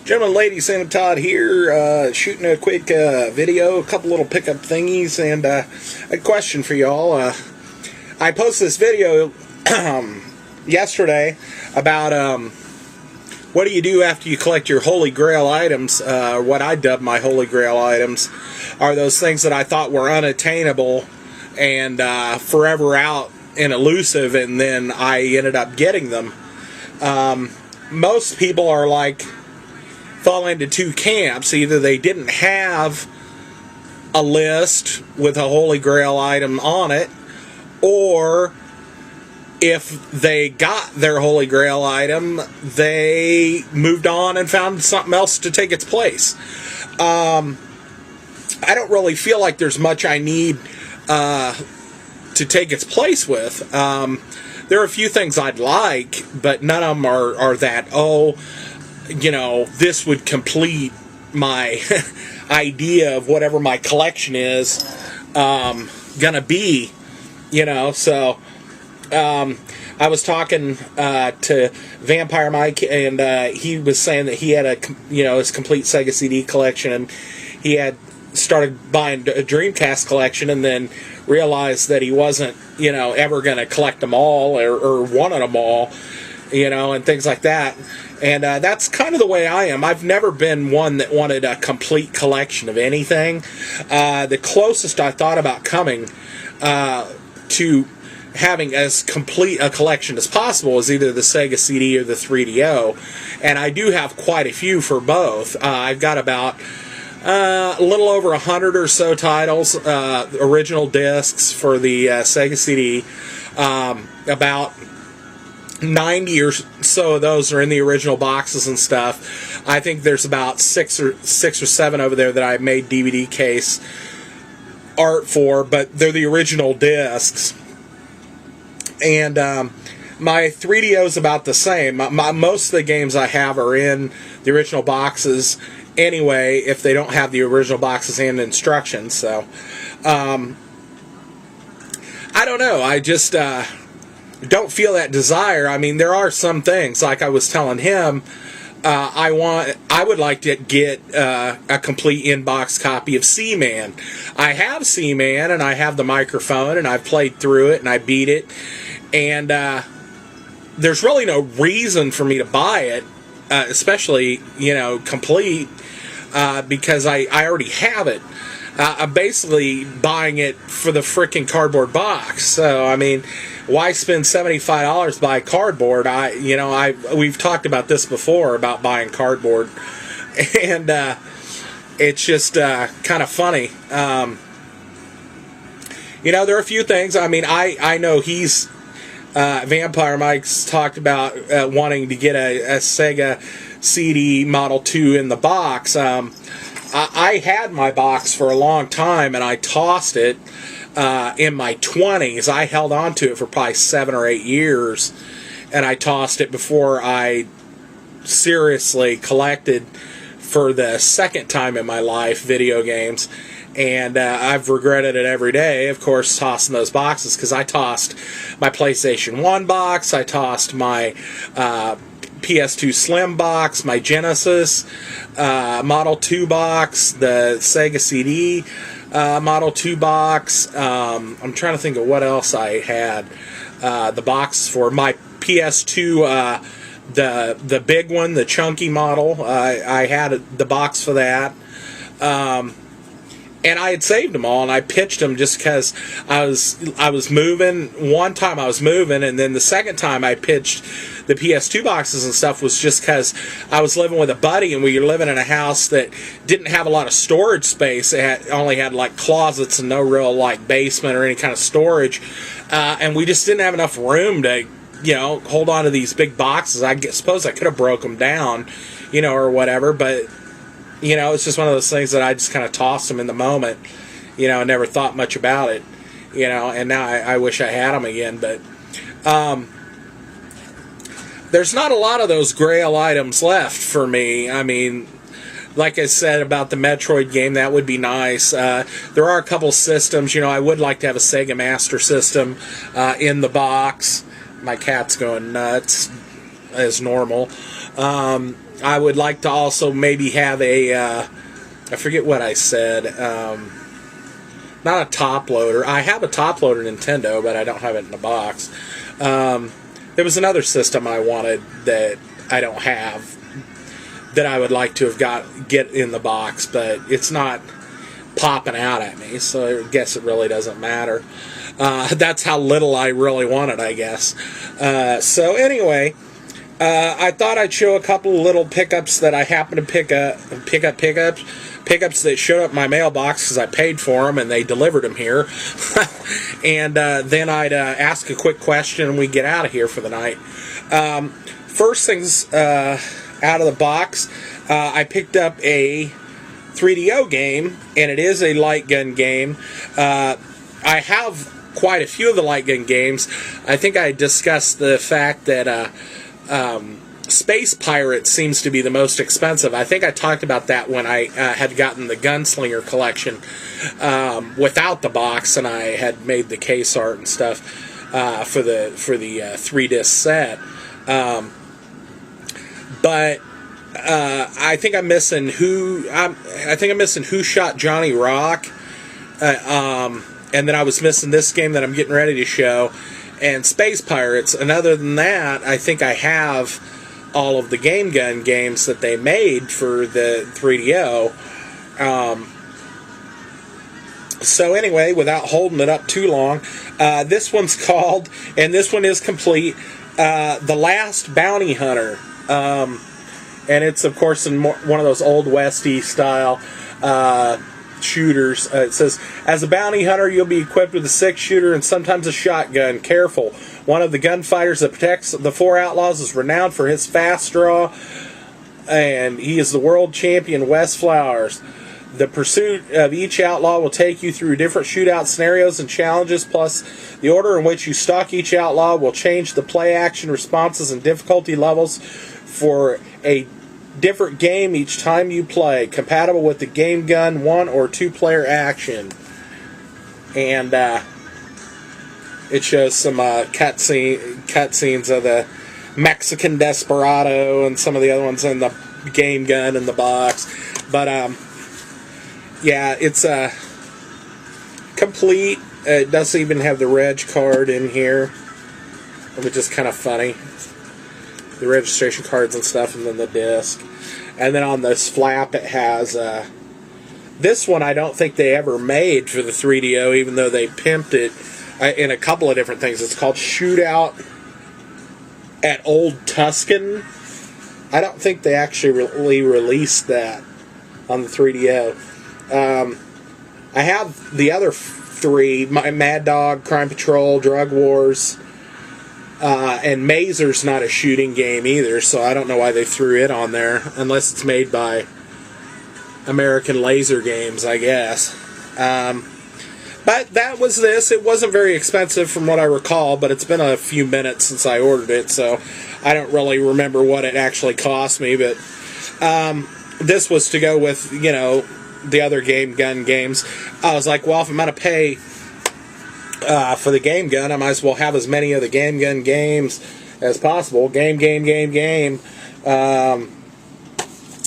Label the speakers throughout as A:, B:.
A: Gentlemen, ladies, Sandamtod here, shooting a quick video, a couple little pickup thingies, and a question for y'all. I posted this video yesterday about what do you do after you collect your Holy Grail items. What I dub my Holy Grail items are those things that I thought were unattainable and forever out and elusive, and then I ended up getting them. Most people are like, fall into two camps. Either they didn't have a list with a Holy Grail item on it, or if they got their Holy Grail item, they moved on and found something else to take its place. I don't really feel like there's much I need to take its place with. There are a few things I'd like, but none of them are that, you know, this would complete my idea of whatever my collection is gonna be, you know. So I was talking to Vampire Mike, and he was saying that he had his complete Sega CD collection, and he had started buying a Dreamcast collection, and then realized that he wasn't, ever gonna collect them all or wanted them all, and things like that. And that's kind of the way I am. I've never been one that wanted a complete collection of anything. The closest I thought about coming to having as complete a collection as possible is either the Sega CD or the 3DO. And I do have quite a few for both. I've got about a little over 100 or so titles, original discs for the Sega CD. About 90 or so of those are in the original boxes and stuff. I think there's about six or seven over there that I made DVD case art for, but they're the original discs. And my 3DO is about the same. Most of the games I have are in the original boxes anyway, if they don't have the original boxes and instructions. So I don't know. I just don't feel that desire. I mean, there are some things, like I was telling him, I would like to get a complete in-box copy of Seaman. I have Seaman, and I have the microphone, and I've played through it, and I beat it, and there's really no reason for me to buy it, especially, complete, because I already have it. I'm basically buying it for the frickin' cardboard box. So, I mean, why spend $75 to buy cardboard? We've talked about this before, about buying cardboard. And it's just kind of funny. There are a few things. I mean, I know he's... Vampire Mike's talked about wanting to get a Sega CD Model 2 in the box. I had my box for a long time, and I tossed it in my 20s. I held on to it for probably 7 or 8 years, and I tossed it before I seriously collected for the second time in my life video games. And I've regretted it every day, of course, tossing those boxes, because I tossed my PlayStation 1 box, I tossed my PS2 Slim box, my Genesis Model 2 box, the Sega CD Model 2 box. I'm trying to think of what else I had the boxes for. My PS2, the big one, the chunky model, I had the box for that. And I had saved them all, and I pitched them just because I was moving. One time I was moving, and then the second time I pitched the PS2 boxes and stuff was just because I was living with a buddy, and we were living in a house that didn't have a lot of storage space. It only had like closets and no real like basement or any kind of storage, and we just didn't have enough room to hold on to these big boxes. I suppose I could have broke them down, or whatever, but. It's just one of those things that I just kind of tossed them in the moment, and never thought much about it, and now I wish I had them again, but there's not a lot of those Grail items left for me. I mean, like I said about the Metroid game, that would be nice. There are a couple systems, I would like to have a Sega Master System in the box. My cat's going nuts. as normal. I would like to also maybe have a, I forget what I said, not a top loader. I have a top loader Nintendo, but I don't have it in the box. There was another system I wanted that I don't have that I would like to have get in the box, but it's not popping out at me, so I guess it really doesn't matter. That's how little I really wanted, I guess. So anyway, I thought I'd show a couple of little pickups that I happened to pickups that showed up in my mailbox because I paid for them and they delivered them here. And then I'd ask a quick question and we get out of here for the night. First things out of the box, I picked up a 3DO game, and it is a light gun game. I have quite a few of the light gun games. I think I discussed the fact that Space Pirate seems to be the most expensive. I think I talked about that when I had gotten the Gunslinger collection without the box, and I had made the case art and stuff for the 3-disc set. But I think I'm missing Who Shot Johnny Rock, and then I was missing this game that I'm getting ready to show, and Space Pirates. And other than that, I think I have all of the Game Gun games that they made for the 3DO. So anyway, without holding it up too long, this one's called, and this one is complete, The Last Bounty Hunter. And it's, of course, in one of those Old Westy style shooters. It says, as a bounty hunter, you'll be equipped with a 6-shooter and sometimes a shotgun. Careful. One of the gunfighters that protects the 4 outlaws is renowned for his fast draw, and he is the world champion, Wes Flowers. The pursuit of each outlaw will take you through different shootout scenarios and challenges, plus the order in which you stalk each outlaw will change the play action responses and difficulty levels for a different game each time you play, compatible with the Game Gun 1 or 2-player action. And it shows some cutscenes of the Mexican Desperado and some of the other ones in the Game Gun in the box. But yeah, it's complete. It doesn't even have the reg card in here, which is kind of funny. The registration cards and stuff, and then the disc. And then on this flap it has this one I don't think they ever made for the 3DO, even though they pimped it in a couple of different things. It's called Shootout at Old Tuscan. I don't think they actually really released that on the 3DO. I have the other 3, Mad Dog, Crime Patrol, Drug Wars, and Mazer's not a shooting game either, so I don't know why they threw it on there, unless it's made by American Laser Games, I guess. But that was this. It wasn't very expensive from what I recall, but it's been a few minutes since I ordered it, so I don't really remember what it actually cost me, but this was to go with, you know, the other Game Gun games. I was like, well, if I'm going to pay for the Game Gun, I might as well have as many of the Game Gun games as possible. Game.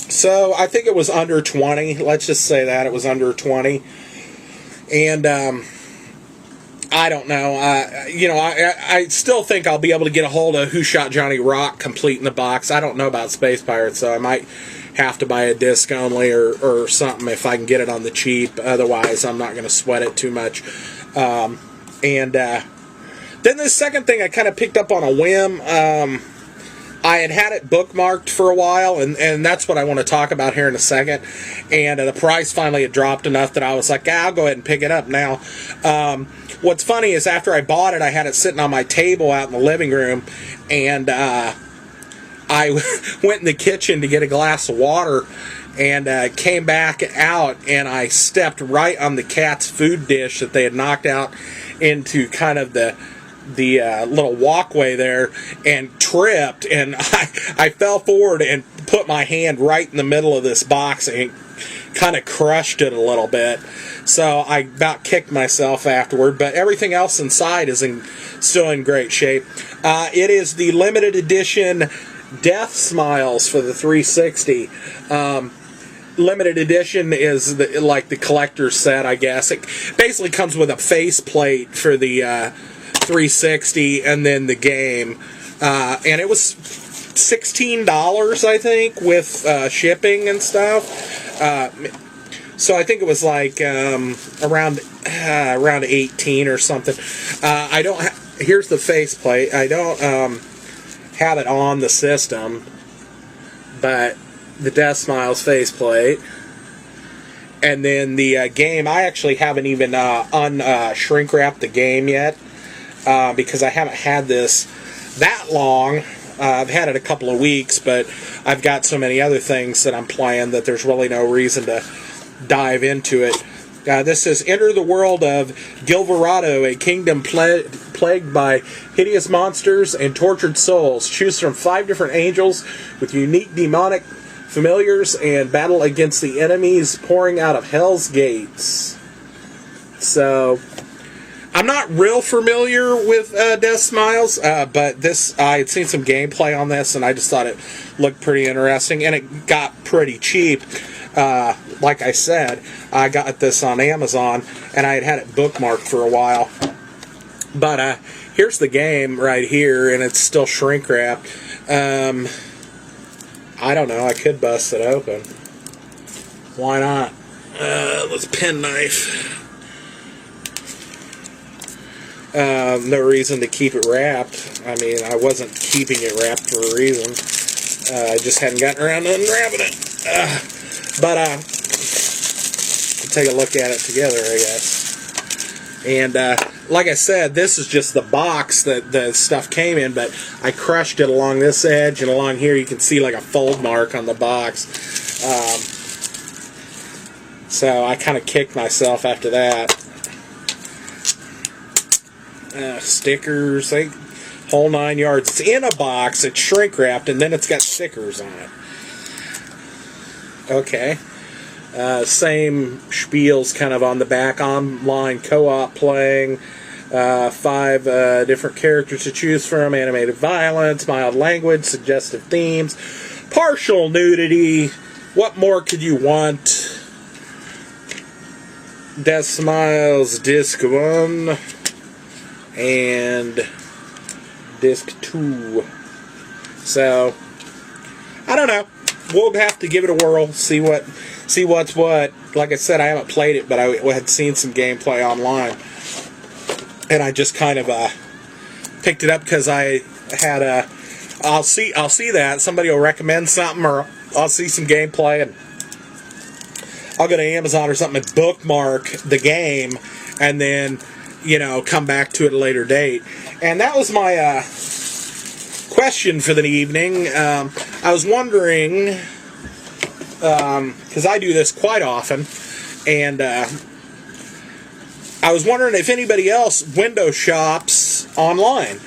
A: So I think it was under 20. Let's just say that it was under 20. And I don't know. I still think I'll be able to get a hold of Who Shot Johnny Rock complete in the box. I don't know about Space Pirates, so I might have to buy a disc only or something if I can get it on the cheap. Otherwise, I'm not going to sweat it too much. And then the second thing I kind of picked up on a whim. I had it bookmarked for a while, and that's what I want to talk about here in a second. And the price finally had dropped enough that I was like, I'll go ahead and pick it up now. What's funny is after I bought it, I had it sitting on my table out in the living room, and I went in the kitchen to get a glass of water, and came back out, and I stepped right on the cat's food dish that they had knocked out into kind of the little walkway there, and tripped, and I fell forward and put my hand right in the middle of this box and kind of crushed it a little bit. So I about kicked myself afterward, but everything else inside is still in great shape. It is the limited edition Death Smiles for the 360. Limited edition is like the collector's set, I guess. It basically comes with a faceplate for the 360 and then the game. And it was $16, I think, with shipping and stuff. So I think it was like around 18 or something. I don't. Here's the faceplate. I don't have it on the system, but the Death Smiles faceplate, and then the game. I actually haven't even shrink wrapped the game yet because I haven't had this that long. I've had it a couple of weeks, but I've got so many other things that I'm playing that there's really no reason to dive into it. This says, enter the world of Gilverado, a kingdom plagued by hideous monsters and tortured souls. Choose from 5 different angels with unique demonic familiars and battle against the enemies pouring out of Hell's Gates. So, I'm not real familiar with Death Smiles, but I had seen some gameplay on this, and I just thought it looked pretty interesting, and it got pretty cheap. Like I said, I got this on Amazon, and I had it bookmarked for a while. But here's the game right here, and it's still shrink wrapped. I don't know. I could bust it open. Why not? Let's penknife. No reason to keep it wrapped. I mean, I wasn't keeping it wrapped for a reason. I just hadn't gotten around to unwrapping it. But we'll take a look at it together, I guess. And like I said, this is just the box that the stuff came in, but I crushed it along this edge, and along here you can see like a fold mark on the box. So I kind of kicked myself after that. Stickers, whole 9 yards. It's in a box, it's shrink wrapped, and then it's got stickers on it. Okay. Same spiels kind of on the back. Online co-op playing. 5 different characters to choose from. Animated violence, mild language, suggestive themes, partial nudity. What more could you want? Death Smiles Disc 1 and Disc 2. So, I don't know. We'll have to give it a whirl, see what's what. Like I said, I haven't played it, but I had seen some gameplay online, and I just kind of picked it up because I had I'll see that somebody will recommend something, or I'll see some gameplay, and I'll go to Amazon or something and bookmark the game, and then come back to it at a later date. And that was my question for the evening. I was wondering, because I do this quite often, and I was wondering if anybody else window shops online.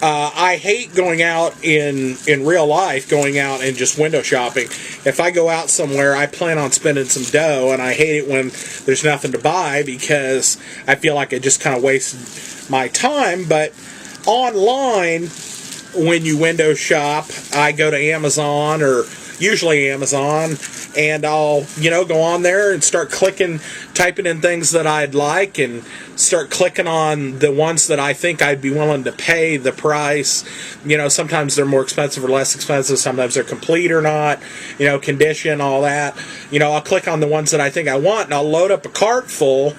A: I hate going out in real life, going out and just window shopping. If I go out somewhere, I plan on spending some dough, and I hate it when there's nothing to buy because I feel like I just kind of wasted my time. But online, when you window shop, I go to Amazon, or usually Amazon, and I'll go on there and start typing in things that I'd like, and start clicking on the ones that I think I'd be willing to pay the price. Sometimes they're more expensive or less expensive, sometimes they're complete or not, condition, all that. I'll click on the ones that I think I want, and I'll load up a cart full,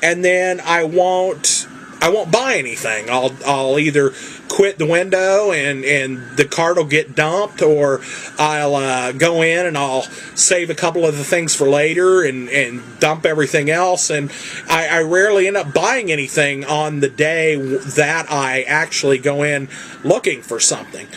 A: and then I won't buy anything. I'll either quit the window and the cart will get dumped, or I'll go in and I'll save a couple of the things for later and dump everything else. And I rarely end up buying anything on the day that I actually go in looking for something.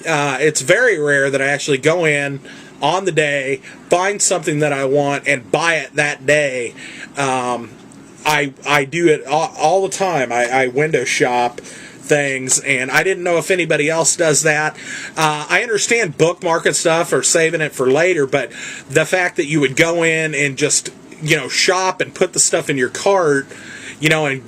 A: It's very rare that I actually go in on the day, find something that I want, and buy it that day. I do it all the time. I window shop things, and I didn't know if anybody else does that. I understand bookmarking stuff or saving it for later, but the fact that you would go in and just shop and put the stuff in your cart, and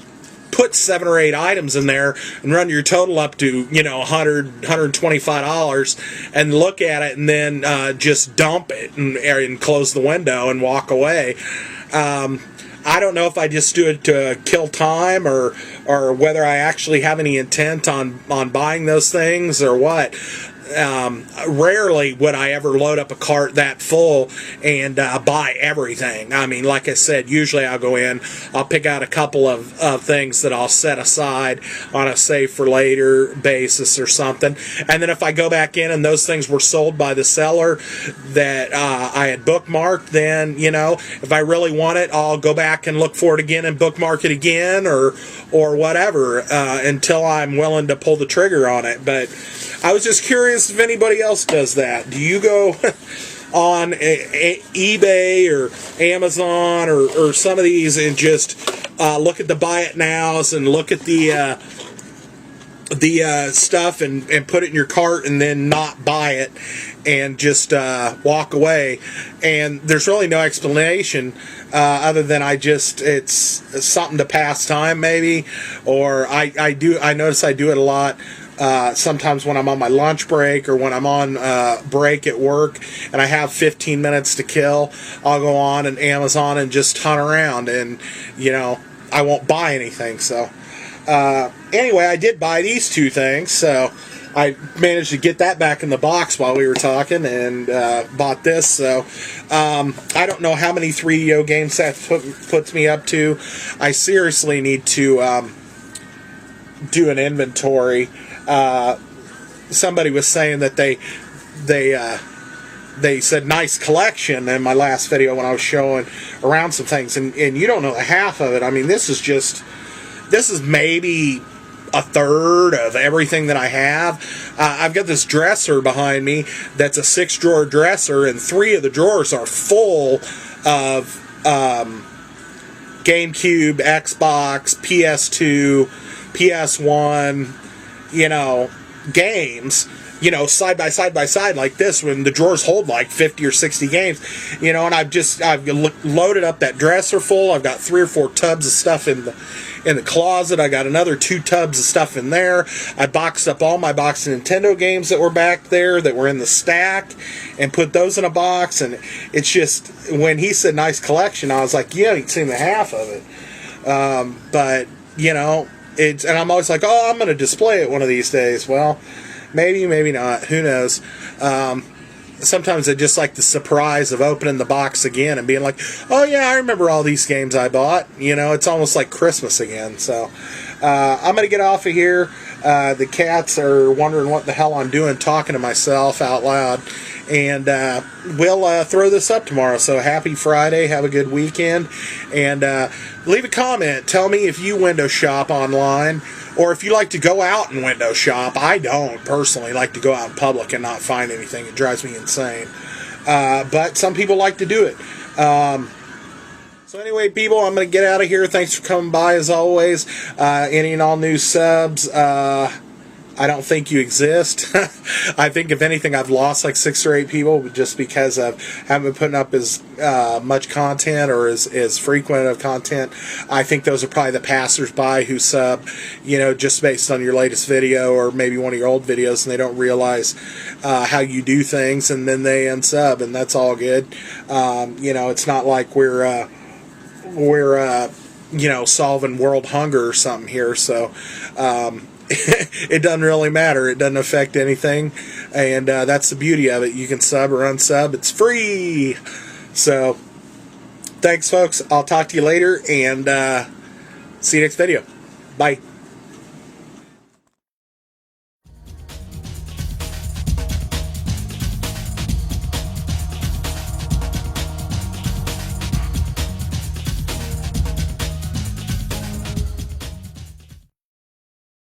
A: put 7 or 8 items in there and run your total up to, you know, $125 and look at it and then just dump it and close the window and walk away. I don't know if I just do it to kill time or whether I actually have any intent on buying those things or what. Rarely would I ever load up a cart that full and buy everything. I mean, like I said, usually I'll go in, I'll pick out a couple of things that I'll set aside on a save for later basis or something. And then if I go back in and those things were sold by the seller that I had bookmarked, then, you know, if I really want it, I'll go back and look for it again and bookmark it again or whatever until I'm willing to pull the trigger on it. But I was just curious if anybody else does that. Do you go on eBay or Amazon or some of these and just look at the buy it nows and look at the stuff and put it in your cart and then not buy it and just walk away? And there's really no explanation other than it's something to pass time maybe, or I notice I do it a lot. Sometimes when I'm on my lunch break or when I'm on break at work and I have 15 minutes to kill, I'll go on and Amazon and just hunt around and, you know, I won't buy anything. So anyway, I did buy these 2 things, so I managed to get that back in the box while we were talking and bought this. So I don't know how many 3DO game sets puts me up to. I seriously need to do an inventory. Somebody was saying that they said nice collection in my last video when I was showing around some things, and you don't know the half of it. I mean, this is maybe a third of everything that I have. I've got this dresser behind me that's a 6-drawer dresser, and 3 of the drawers are full of GameCube, Xbox, PS2, PS1, you know, games, you know, side by side like this, when the drawers hold like 50 or 60 games, you know, and I've loaded up that dresser full. I've got 3 or 4 tubs of stuff in the closet. I got another 2 tubs of stuff in there. I boxed up all my box of Nintendo games that were back there that were in the stack and put those in a box. And it's just, when he said nice collection, I was like, you haven't seen the half of it. But, you know, and I'm always like, oh, I'm going to display it one of these days. Well, maybe, maybe not. Who knows? Sometimes I just like the surprise of opening the box again and being like, oh, yeah, I remember all these games I bought. You know, it's almost like Christmas again. So I'm going to get off of here. The cats are wondering what the hell I'm doing talking to myself out loud. And we'll throw this up tomorrow. So happy Friday. Have a good weekend. And leave a comment. Tell me if you window shop online or if you like to go out and window shop. I don't personally like to go out in public and not find anything. It drives me insane. But some people like to do it. So anyway, people, I'm going to get out of here. Thanks for coming by as always. Any and all new subs. I don't think you exist. I think, if anything, I've lost like 6 or 8 people just because I haven't been putting up as much content or as frequent of content. I think those are probably the passers-by who sub, you know, just based on your latest video or maybe one of your old videos, and they don't realize how you do things, and then they unsub, and that's all good. You know, it's not like we're you know, solving world hunger or something here, so it doesn't really matter. It doesn't affect anything, and that's the beauty of it. You can sub or unsub. It's free. So thanks, folks. I'll talk to you later, and see you next video. Bye.